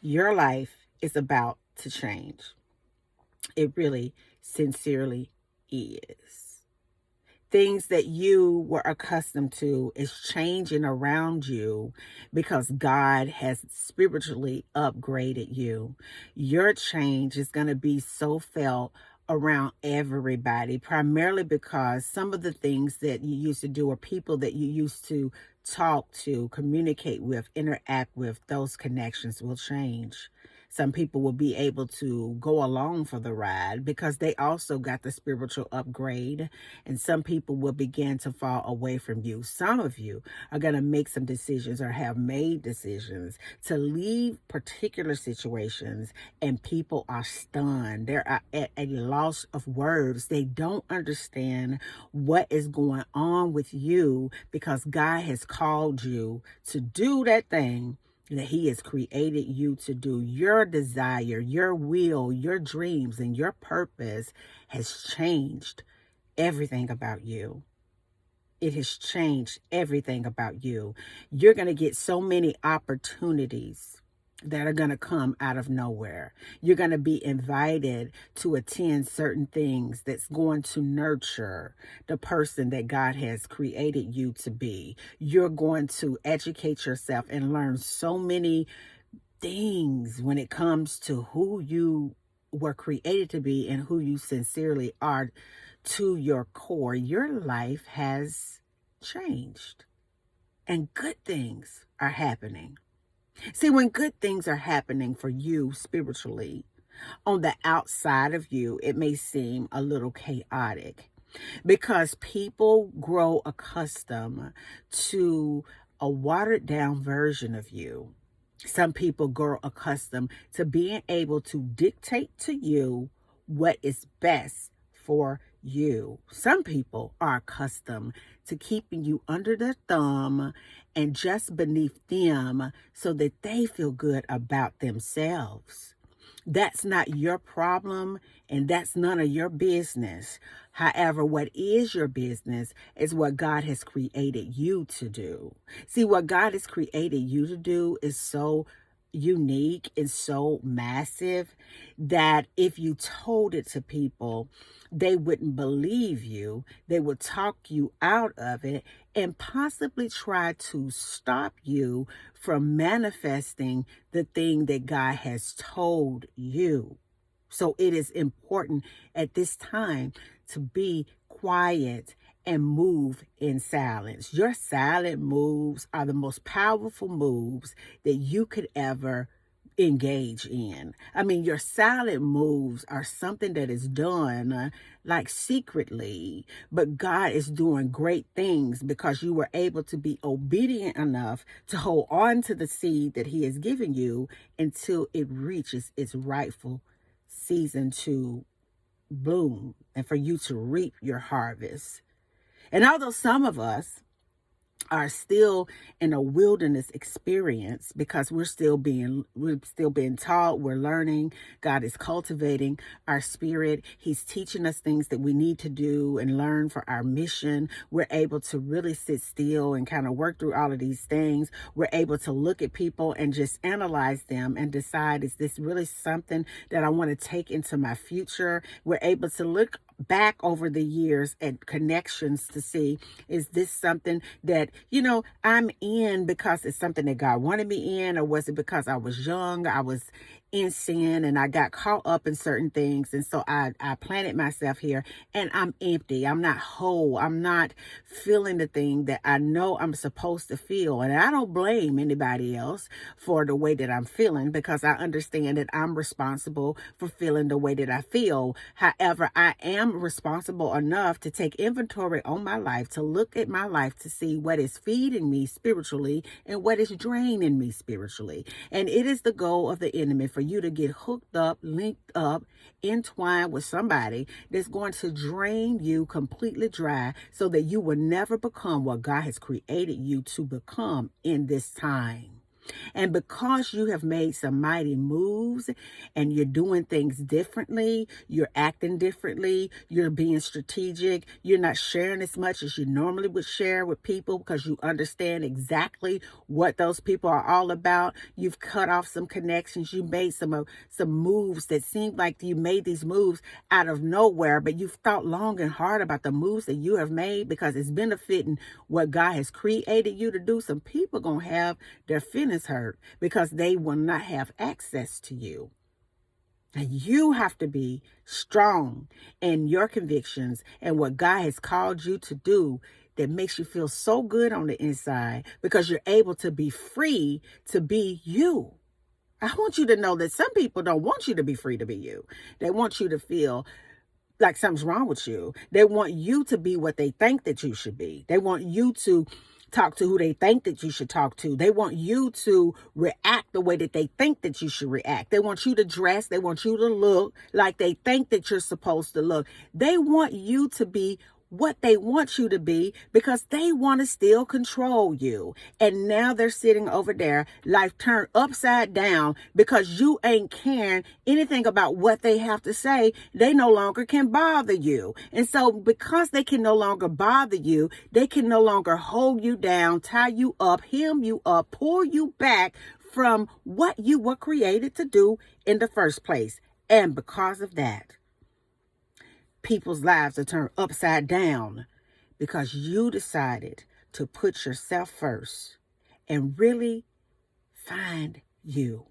Your life is about to change. It really sincerely is. Things that you were accustomed to is changing around you because God has spiritually upgraded you. Your change is going to be so felt around everybody, primarily because some of the things that you used to do or people that you used to talk to, communicate with, interact with, those connections will change. Some people will be able to go along for the ride because they also got the spiritual upgrade, and some people will begin to fall away from you. Some of you are going to make some decisions or have made decisions to leave particular situations, and people are stunned. They're at a loss of words. They don't understand what is going on with you because God has called you to do that thing that He has created you to do. Your desire, your will, your dreams, and your purpose has changed everything about you. It has changed everything about you. You're going to get so many opportunities that are going to come out of nowhere. You're going to be invited to attend certain things that's going to nurture the person that God has created you to be. You're going to educate yourself and learn so many things when it comes to who you were created to be and who you sincerely are to your core. Your life has changed and good things are happening. See, when good things are happening for you spiritually, on the outside of you, it may seem a little chaotic because people grow accustomed to a watered down version of you. Some people grow accustomed to being able to dictate to you what is best for you. Some people are accustomed to keeping you under their thumb and just beneath them so that they feel good about themselves. That's not your problem and that's none of your business. However, what is your business is what God has created you to do. See, what God has created you to do is so unique and so massive that if you told it to people, they wouldn't believe you. They would talk you out of it and possibly try to stop you from manifesting the thing that God has told you. So it is important at this time to be quiet and move in silence. Your silent moves are the most powerful moves that you could ever engage in. I mean, your silent moves are something that is done like secretly, but God is doing great things because you were able to be obedient enough to hold on to the seed that He has given you until it reaches its rightful season to bloom and for you to reap your harvest. And although some of us are still in a wilderness experience because we're still being taught, we're learning. God is cultivating our spirit. He's teaching us things that we need to do and learn for our mission. We're able to really sit still and kind of work through all of these things. We're able to look at people and just analyze them and decide, is this really something that I want to take into my future? We're able to look back over the years at connections to see, is this something that I'm in because it's something that God wanted me in, or was it because I was young, I was in sin and I got caught up in certain things, and so I planted myself here and I'm empty, I'm not whole, I'm not feeling the thing that I know I'm supposed to feel. And I don't blame anybody else for the way that I'm feeling because I understand that I'm responsible for feeling the way that I feel. However, I am responsible enough to take inventory on my life, to look at my life to see what is feeding me spiritually and what is draining me spiritually. And it is the goal of the enemy for you to get hooked up, linked up, entwined with somebody that's going to drain you completely dry so that you will never become what God has created you to become in this time. And because you have made some mighty moves and you're doing things differently, you're acting differently, you're being strategic, you're not sharing as much as you normally would share with people because you understand exactly what those people are all about. You've cut off some connections. You made some moves that seemed like you made these moves out of nowhere, but you've thought long and hard about the moves that you have made because it's benefiting what God has created you to do. Some people gonna have their feelings hurt because they will not have access to you. And you have to be strong in your convictions and what God has called you to do, that makes you feel so good on the inside because you're able to be free to be you. I want you to know that some people don't want you to be free to be you. They want you to feel like something's wrong with you. They want you to be what they think that you should be. They want you to talk to who they think that you should talk to. They want you to react the way that they think that you should react. They want you to dress. They want you to look like they think that you're supposed to look. They want you to be what they want you to be because they want to still control you. And now they're sitting over there, life turned upside down because you ain't caring anything about what they have to say. They no longer can bother you. And so because they can no longer bother you, they can no longer hold you down, tie you up, hem you up, pull you back from what you were created to do in the first place. And because of that, people's lives are turned upside down because you decided to put yourself first and really find you.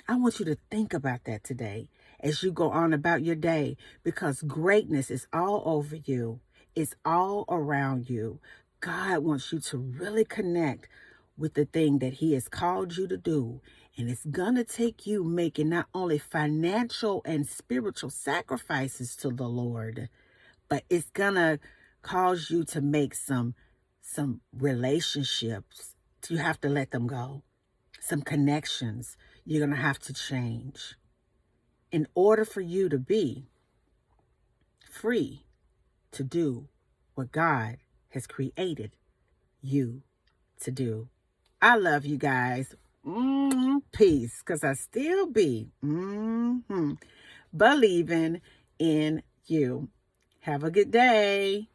I want you to think about that today as you go on about your day, because greatness is all over you. It's all around you. God wants you to really connect with the thing that he has called you to do. And it's going to take you making not only financial and spiritual sacrifices to the Lord, but it's going to cause you to make some relationships. You have to let them go. Some connections you're going to have to change in order for you to be free to do what God has created you to do. I love you guys. Peace, because I still be believing in you. Have a good day.